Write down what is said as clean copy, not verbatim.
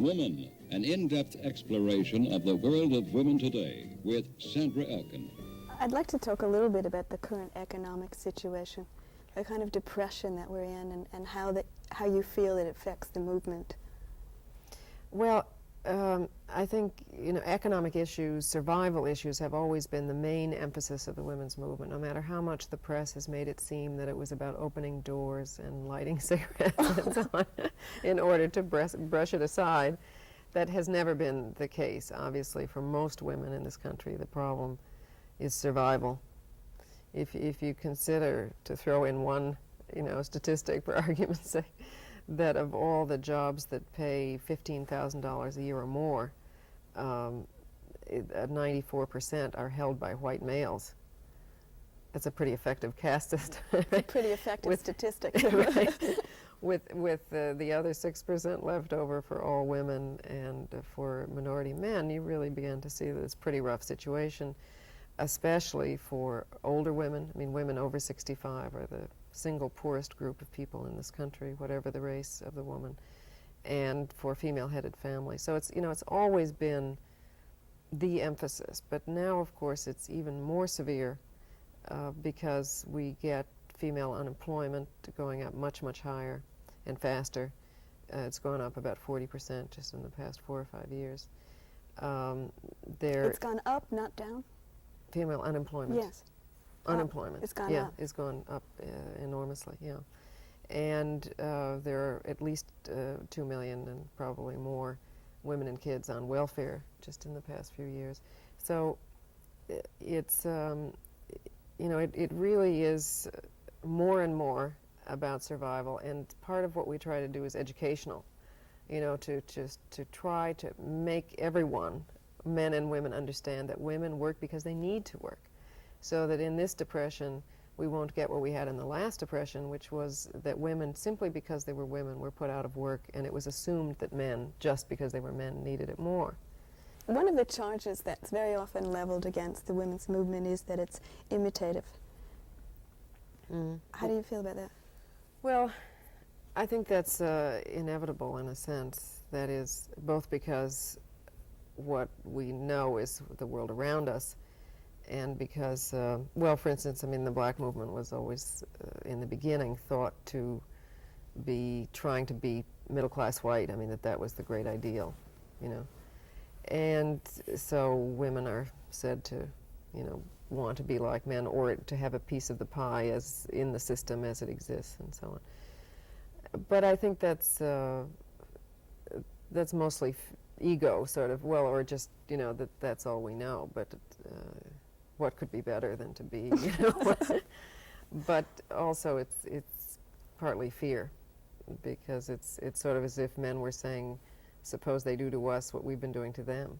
Woman, an in-depth exploration of the world of women today with Sandra Elkin. I'd like to talk a little bit about the current economic situation, the kind of depression that we're in, and how you feel it affects the movement. Well, I think, economic issues, survival issues have always been the main emphasis of the women's movement, no matter how much the press has made it seem that it was about opening doors and lighting cigarettes and so on in order to brush it aside. That has never been the case. Obviously, for most women in this country, the problem is survival. If you consider, to throw in one, statistic for argument's sake, that of all the jobs that pay $15,000 a year or more, 94% are held by white males. That's a pretty effective caste system. It's a pretty effective statistic. Right. With the other 6% left over for all women and for minority men, you really begin to see that it's a pretty rough situation, especially for older women. I mean, women over 65 are the single poorest group of people in this country, whatever the race of the woman, and for female-headed families. So it's always been the emphasis, but now, of course, it's even more severe because we get female unemployment going up much, much higher and faster. It's gone up about 40% just in the past 4 or 5 years. It's gone up, not down? Female unemployment. Yes. Unemployment. It's gone up. It's gone up enormously, yeah. And there are at least 2 million and probably more women and kids on welfare just in the past few years. So it's, it really is more and more about survival, and part of what we try to do is educational, to try to make everyone, men and women, understand that women work because they need to work, so that in this depression we won't get what we had in the last depression, which was that women, simply because they were women, were put out of work, and it was assumed that men, just because they were men, needed it more. One of the charges that's very often leveled against the women's movement is that it's imitative. How do you feel about that? Well, I think that's inevitable in a sense. That is, both because what we know is the world around us, and because, well, for instance, the black movement was always, in the beginning, thought to be trying to be middle-class white. That was the great ideal, And so women are said to, want to be like men, or to have a piece of the pie as in the system as it exists, and so on. But I think that's mostly ego, sort of, well, or just, that's all we know, but what could be better than to be, But also it's partly fear, because it's sort of as if men were saying, suppose they do to us what we've been doing to them.